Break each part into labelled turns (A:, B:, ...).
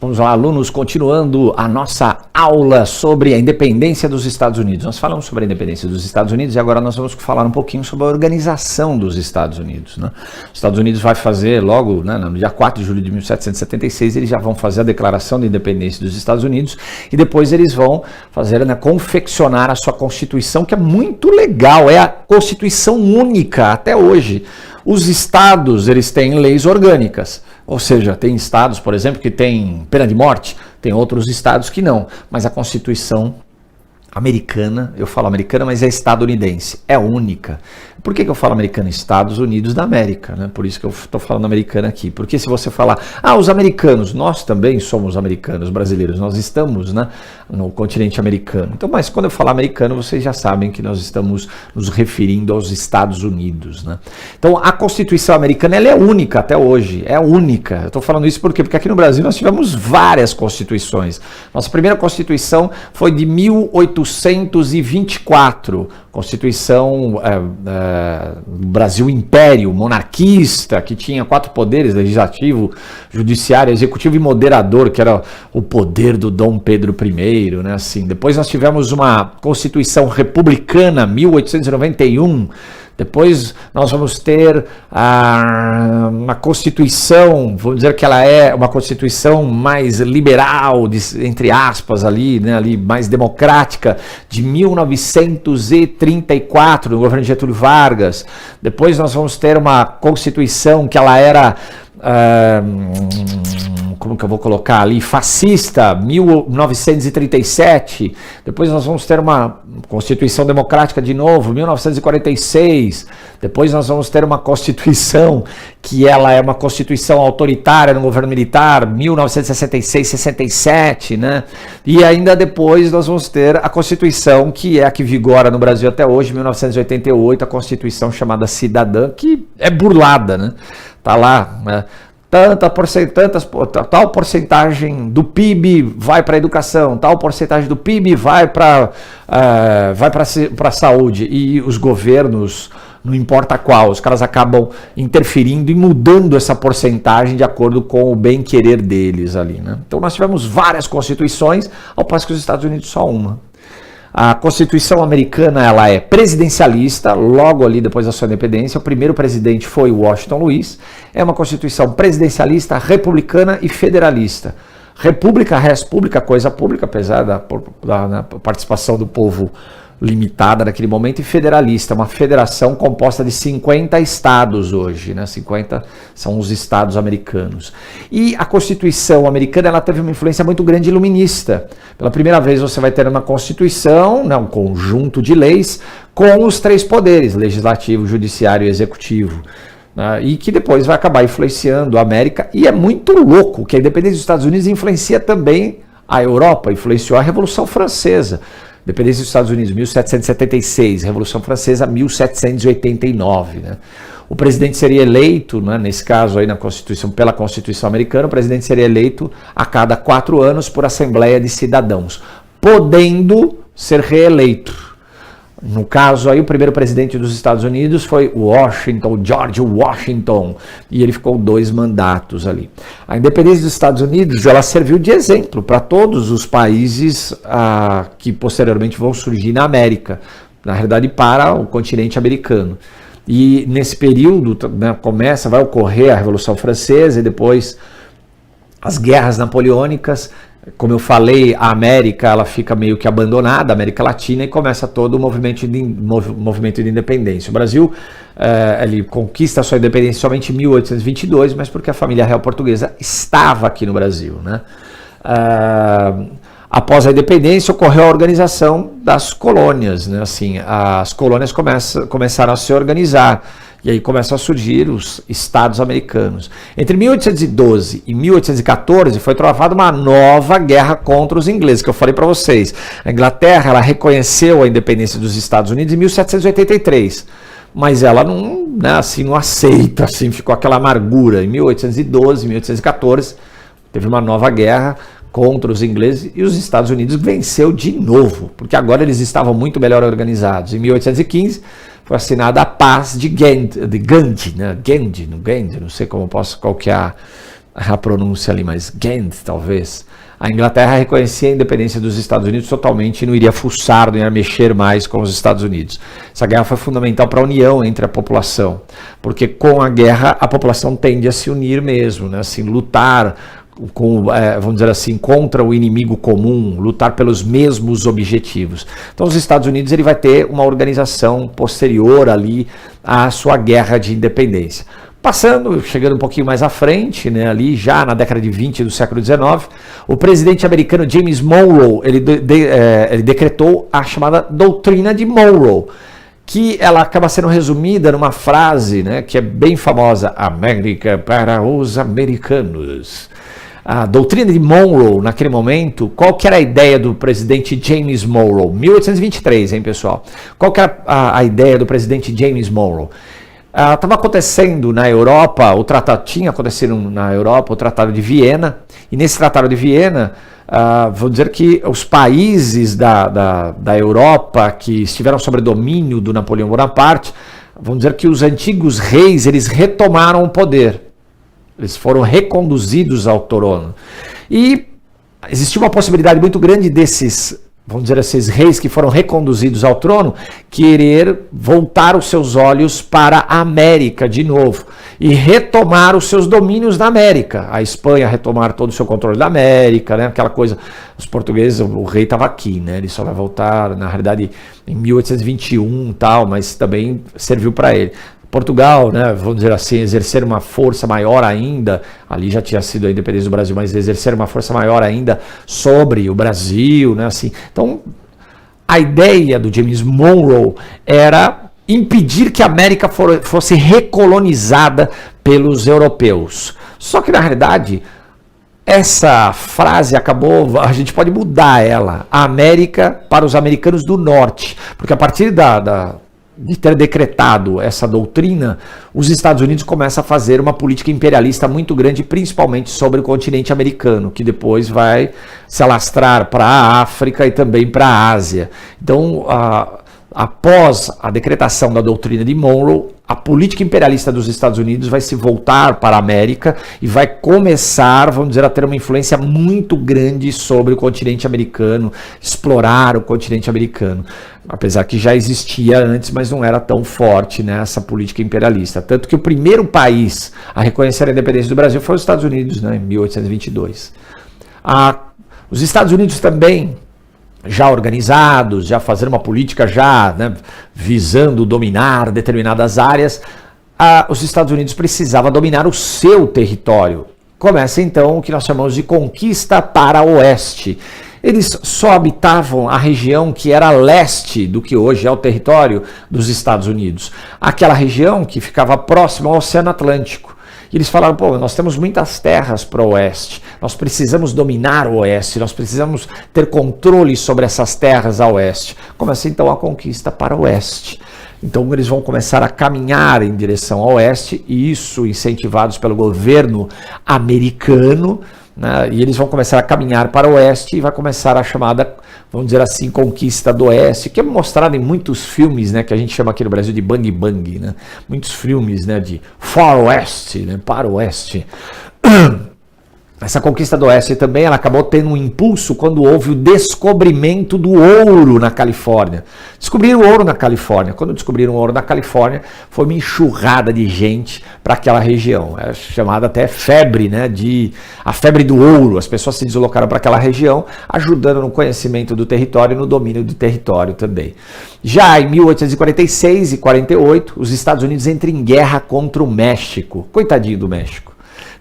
A: Vamos lá, alunos, continuando a nossa aula sobre a independência dos Estados Unidos. Nós falamos sobre a independência dos Estados Unidos e agora nós vamos falar um pouquinho sobre a organização dos Estados Unidos, né? Os Estados Unidos vai fazer logo, né, no dia 4 de julho de 1776, eles já vão fazer a declaração de independência dos Estados Unidos e depois eles vão fazer, né, confeccionar a sua Constituição, que é muito legal, é a Constituição única até hoje. Os estados, eles têm leis orgânicas, ou seja, tem estados, por exemplo, que tem pena de morte, tem outros estados que não, mas a Constituição americana, eu falo americana, mas é estadunidense, é única. Por que eu falo americana? Estados Unidos da América, né? Por isso que eu estou falando americana aqui. Porque se você falar, os americanos, nós também somos americanos, brasileiros, nós estamos, né, no continente americano. Então, mas quando eu falar americano, vocês já sabem que nós estamos nos referindo aos Estados Unidos, né? Então, a Constituição americana, ela é única até hoje, é única. Eu estou falando isso por quê? Porque aqui no Brasil nós tivemos várias constituições. Nossa primeira Constituição foi de 1824, Constituição Brasil Império, monarquista, que tinha 4 poderes, legislativo, judiciário, executivo e moderador, que era o poder do Dom Pedro I, né, assim. Depois nós tivemos uma Constituição republicana, 1891, depois nós vamos ter uma Constituição, vamos dizer que ela é uma Constituição mais liberal, entre aspas, ali, né, ali mais democrática, de 1934, no governo de Getúlio Vargas. Depois nós vamos ter uma Constituição que ela era... como que eu vou colocar ali, fascista, 1937, depois nós vamos ter uma Constituição Democrática de novo, 1946, depois nós vamos ter uma Constituição que ela é uma Constituição autoritária no governo militar, 1966, 67, né? E ainda depois nós vamos ter a Constituição que é a que vigora no Brasil até hoje, 1988, a Constituição chamada Cidadã, que é burlada, né? Tá lá, né? Tal porcentagem do PIB vai para a educação, tal porcentagem do PIB vai para a saúde, e os governos, não importa qual, os caras acabam interferindo e mudando essa porcentagem de acordo com o bem-querer deles ali, né? Então nós tivemos várias constituições, ao passo que os Estados Unidos só uma. A Constituição americana, ela é presidencialista, logo ali depois da sua independência, o primeiro presidente foi Washington Luiz, é uma Constituição presidencialista, republicana e federalista. República, res pública, coisa pública, apesar da participação do povo limitada naquele momento, e federalista, uma federação composta de 50 estados hoje, né? 50 são os estados americanos. E a Constituição americana, ela teve uma influência muito grande iluminista. Pela primeira vez você vai ter uma Constituição, né, um conjunto de leis com os 3 poderes, legislativo, judiciário e executivo, né, e que depois vai acabar influenciando a América. E é muito louco que a independência dos Estados Unidos influencia também a Europa, influenciou a Revolução Francesa. Independência dos Estados Unidos, 1776, Revolução Francesa, 1789, né? O presidente seria eleito, né, nesse caso aí na Constituição, pela Constituição americana, o presidente seria eleito a cada 4 anos por Assembleia de Cidadãos, podendo ser reeleito. No caso aí, o primeiro presidente dos Estados Unidos foi George Washington, e ele ficou 2 mandatos ali. A independência dos Estados Unidos, ela serviu de exemplo para todos os países que posteriormente vão surgir na América, na realidade para o continente americano. E nesse período, né, vai ocorrer a Revolução Francesa e depois as guerras napoleônicas. Como eu falei, a América, ela fica meio que abandonada, a América Latina, e começa todo o movimento de independência. O Brasil, ele conquista a sua independência somente em 1822, mas porque a família real portuguesa estava aqui no Brasil, né? Após a independência, ocorreu a organização das colônias, né? Assim, as colônias começaram a se organizar. E aí começam a surgir os estados americanos. Entre 1812 e 1814 foi travada uma nova guerra contra os ingleses, que eu falei para vocês. A Inglaterra, ela reconheceu a independência dos Estados Unidos em 1783, mas ela não, né, assim, não aceita, assim, ficou aquela amargura. Em 1812, 1814, teve uma nova guerra contra os ingleses e os Estados Unidos venceu de novo, porque agora eles estavam muito melhor organizados. Em 1815 foi assinada a paz de Gandhi, né? Gandhi, não sei como qual que é a pronúncia ali, mas Ghent, talvez. A Inglaterra reconhecia a independência dos Estados Unidos totalmente e não iria fuçar, não ia mexer mais com os Estados Unidos. Essa guerra foi fundamental para a união entre a população, porque com a guerra a população tende a se unir mesmo, né? Assim, lutar com, vamos dizer assim, contra o inimigo comum, lutar pelos mesmos objetivos. Então os Estados Unidos ele vai ter uma organização posterior ali à sua guerra de independência. Chegando um pouquinho mais à frente, né, ali já na década de 20 do século XIX, o presidente americano James Monroe, ele decretou a chamada Doutrina de Monroe, que ela acaba sendo resumida numa frase, né, que é bem famosa: América para os americanos. A doutrina de Monroe, naquele momento, qual que era a ideia do presidente James Monroe? 1823, hein, pessoal? Qual que era a ideia do presidente James Monroe? Estava acontecendo na Europa, tinha acontecido na Europa o Tratado de Viena, e nesse Tratado de Viena, vou dizer que os países da Europa que estiveram sob domínio do Napoleão Bonaparte, vamos dizer que os antigos reis, eles retomaram o poder, eles foram reconduzidos ao trono, e existia uma possibilidade muito grande desses, vamos dizer, esses reis que foram reconduzidos ao trono, querer voltar os seus olhos para a América de novo e retomar os seus domínios na América. A Espanha retomar todo o seu controle da América, né? Aquela coisa, os portugueses, o rei estava aqui, né? Ele só vai voltar, na realidade, em 1821 e tal, mas também serviu para ele. Portugal, né, vamos dizer assim, exercer uma força maior ainda, ali já tinha sido a independência do Brasil, mas exercer uma força maior ainda sobre o Brasil, né, assim. Então, a ideia do James Monroe era impedir que a América fosse recolonizada pelos europeus. Só que, na realidade, essa frase acabou, a gente pode mudar ela, a América para os americanos do norte, porque a partir de ter decretado essa doutrina, os Estados Unidos começam a fazer uma política imperialista muito grande, principalmente sobre o continente americano, que depois vai se alastrar para a África e também para a Ásia. Então, após a decretação da doutrina de Monroe, a política imperialista dos Estados Unidos vai se voltar para a América e vai começar, vamos dizer, a ter uma influência muito grande sobre o continente americano, explorar o continente americano. Apesar que já existia antes, mas não era tão forte, né, essa política imperialista. Tanto que o primeiro país a reconhecer a independência do Brasil foi os Estados Unidos, né, em 1822. Os Estados Unidos também, já organizados, já fazendo uma política já, né, visando dominar determinadas áreas, os Estados Unidos precisavam dominar o seu território. Começa então o que nós chamamos de conquista para o oeste. Eles só habitavam a região que era leste do que hoje é o território dos Estados Unidos. Aquela região que ficava próxima ao Oceano Atlântico. E eles falaram, pô, nós temos muitas terras para o oeste, nós precisamos dominar o oeste, nós precisamos ter controle sobre essas terras a oeste. Começa então a conquista para o oeste. Então eles vão começar a caminhar em direção ao oeste, e isso incentivados pelo governo americano, né? E eles vão começar a caminhar para o oeste e vai começar a chamada, vamos dizer assim, conquista do oeste, que é mostrada em muitos filmes, né, que a gente chama aqui no Brasil de Bang Bang, né? Muitos filmes, né, de Far West, né, para o oeste. Essa conquista do oeste também ela acabou tendo um impulso quando houve o descobrimento do ouro na Califórnia. Descobriram ouro na Califórnia. Quando descobriram ouro na Califórnia, foi uma enxurrada de gente para aquela região. É chamada até febre, né, a febre do ouro. As pessoas se deslocaram para aquela região, ajudando no conhecimento do território e no domínio do território também. Já em 1846 e 48, os Estados Unidos entram em guerra contra o México. Coitadinho do México.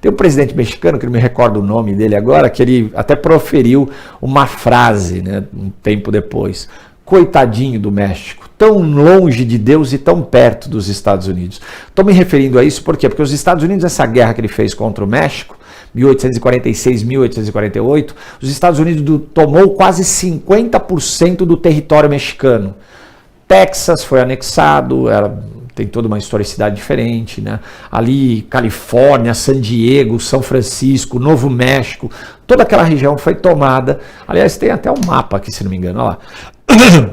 A: Tem um presidente mexicano, que não me recordo o nome dele agora, que ele até proferiu uma frase, né, um tempo depois. Coitadinho do México, tão longe de Deus e tão perto dos Estados Unidos. Estou me referindo a isso por quê? Porque os Estados Unidos, essa guerra que ele fez contra o México, 1846, 1848, os Estados Unidos tomou quase 50% do território mexicano. Texas foi anexado, tem toda uma historicidade diferente, né? Ali, Califórnia, San Diego, São Francisco, Novo México, toda aquela região foi tomada. Aliás, tem até um mapa aqui, se não me engano, olha lá.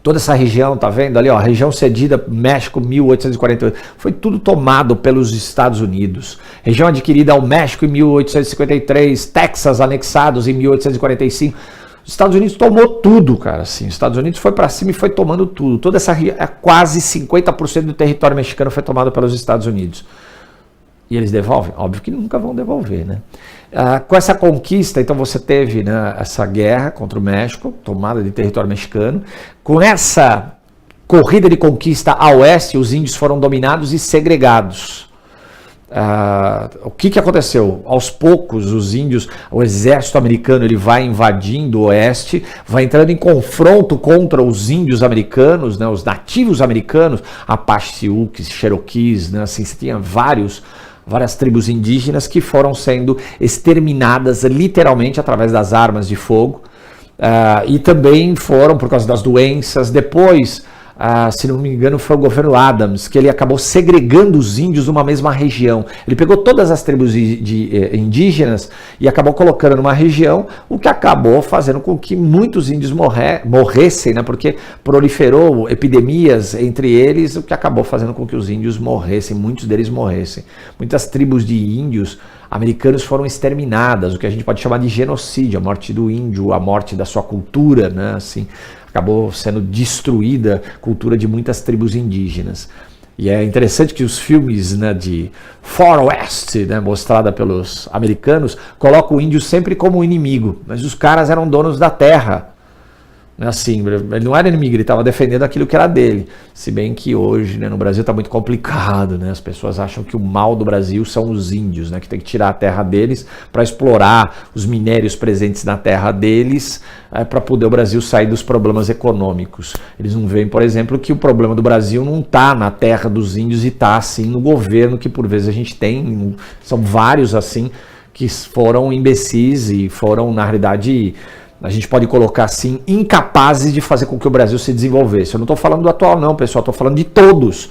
A: Toda essa região, tá vendo ali, ó, região cedida, México, 1848, foi tudo tomado pelos Estados Unidos. Região adquirida ao México em 1853, Texas anexados em 1845. Os Estados Unidos tomou tudo, cara, assim. Os Estados Unidos foi para cima e foi tomando tudo. Toda essa quase 50% do território mexicano foi tomado pelos Estados Unidos. E eles devolvem? Óbvio que nunca vão devolver, né? Com essa conquista, então você teve, né, essa guerra contra o México, tomada de território mexicano. Com essa corrida de conquista a oeste, os índios foram dominados e segregados. O que aconteceu? Aos poucos, os índios, o exército americano, ele vai invadindo o oeste, vai entrando em confronto contra os índios americanos, né, os nativos americanos, Apache, Sioux, Cherokees, né, assim, você tinha várias tribos indígenas que foram sendo exterminadas literalmente através das armas de fogo, e também foram por causa das doenças. Depois, se não me engano, foi o governo Adams, que ele acabou segregando os índios numa mesma região. Ele pegou todas as tribos indígenas e acabou colocando numa região, o que acabou fazendo com que muitos índios morressem, né? Porque proliferou epidemias entre eles, o que acabou fazendo com que os índios morressem, muitos deles morressem. Muitas tribos de índios americanos foram exterminadas, o que a gente pode chamar de genocídio, a morte do índio, a morte da sua cultura, né? Assim, acabou sendo destruída a cultura de muitas tribos indígenas. E é interessante que os filmes, né, de Far West, né, mostrada pelos americanos, colocam o índio sempre como inimigo, mas os caras eram donos da terra. Assim, ele não era inimigo, ele estava defendendo aquilo que era dele. Se bem que hoje, né, no Brasil está muito complicado, né? As pessoas acham que o mal do Brasil são os índios, né? Que tem que tirar a terra deles para explorar os minérios presentes na terra deles, para poder o Brasil sair dos problemas econômicos. Eles não veem, por exemplo, que o problema do Brasil não está na terra dos índios e está assim no governo, que por vezes a gente tem, são vários assim, que foram imbecis e foram, na realidade, a gente pode colocar assim, incapazes de fazer com que o Brasil se desenvolvesse. Eu não estou falando do atual não, pessoal, estou falando de todos.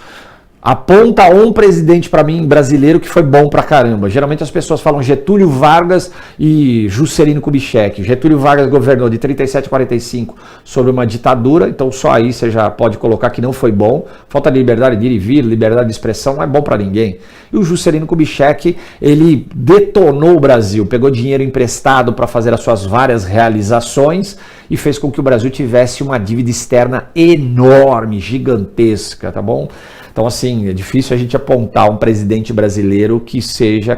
A: Aponta um presidente para mim brasileiro que foi bom pra caramba. Geralmente as pessoas falam Getúlio Vargas e Juscelino Kubitschek. Getúlio Vargas governou de 37 a 45 sobre uma ditadura, então só aí você já pode colocar que não foi bom. Falta de liberdade de ir e vir, liberdade de expressão, não é bom para ninguém. E o Juscelino Kubitschek, ele detonou o Brasil, pegou dinheiro emprestado para fazer as suas várias realizações e fez com que o Brasil tivesse uma dívida externa enorme, gigantesca, tá bom? Então, assim, é difícil a gente apontar um presidente brasileiro que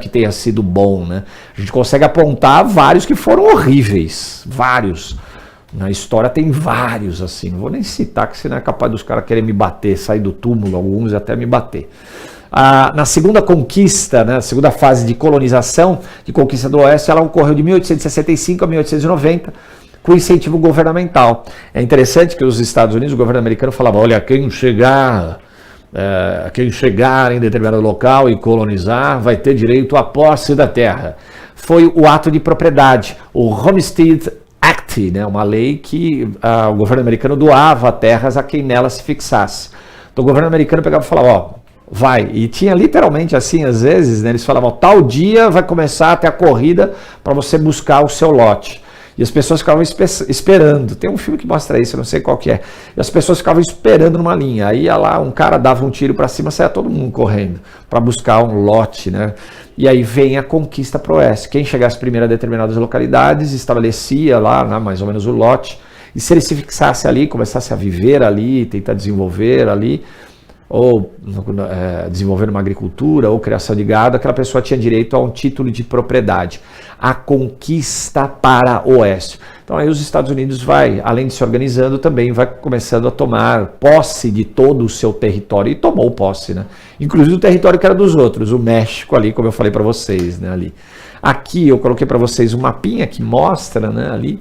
A: tenha sido bom, né? A gente consegue apontar vários que foram horríveis, vários. Na história tem vários, assim, não vou nem citar, que senão é capaz dos caras querem me bater, sair do túmulo, alguns até me bater. Na segunda conquista, né, segunda fase de colonização, de conquista do Oeste, ela ocorreu de 1865 a 1890, com incentivo governamental. É interessante que os Estados Unidos, o governo americano falava, olha, quem chegar em determinado local e colonizar vai ter direito à posse da terra. Foi o ato de propriedade, o Homestead Act, né, uma lei que o governo americano doava terras a quem nela se fixasse. Então o governo americano pegava e falava, ó, vai. E tinha literalmente assim, às vezes, né, eles falavam, tal dia vai começar a ter a corrida para você buscar o seu lote. E as pessoas ficavam esperando. Tem um filme que mostra isso, eu não sei qual que é. E as pessoas ficavam esperando numa linha. Aí ia lá, um cara dava um tiro para cima, saia todo mundo correndo para buscar um lote, né? E aí vem a conquista pro oeste. Quem chegasse primeiro a determinadas localidades estabelecia lá, né, mais ou menos o lote. E se ele se fixasse ali, começasse a viver ali, tentar desenvolver ali, ou desenvolver uma agricultura ou criação de gado, aquela pessoa tinha direito a um título de propriedade. A conquista para o oeste. Então aí os Estados Unidos vai, além de se organizando, também vai começando a tomar posse de todo o seu território, e tomou posse, né? Inclusive o território que era dos outros, o México ali, como eu falei para vocês, né, ali. Aqui eu coloquei para vocês um mapinha que mostra, né, ali,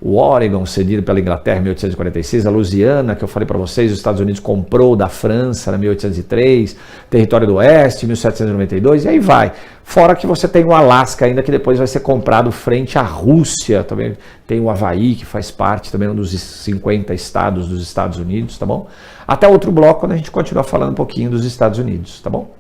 A: o Oregon cedido pela Inglaterra em 1846, a Louisiana, que eu falei para vocês, os Estados Unidos comprou da França em 1803, território do Oeste em 1792, e aí vai. Fora que você tem o Alasca ainda, que depois vai ser comprado frente à Rússia, também tem o Havaí, que faz parte também um dos 50 estados dos Estados Unidos, tá bom? Até outro bloco, quando a gente continuar falando um pouquinho dos Estados Unidos, tá bom?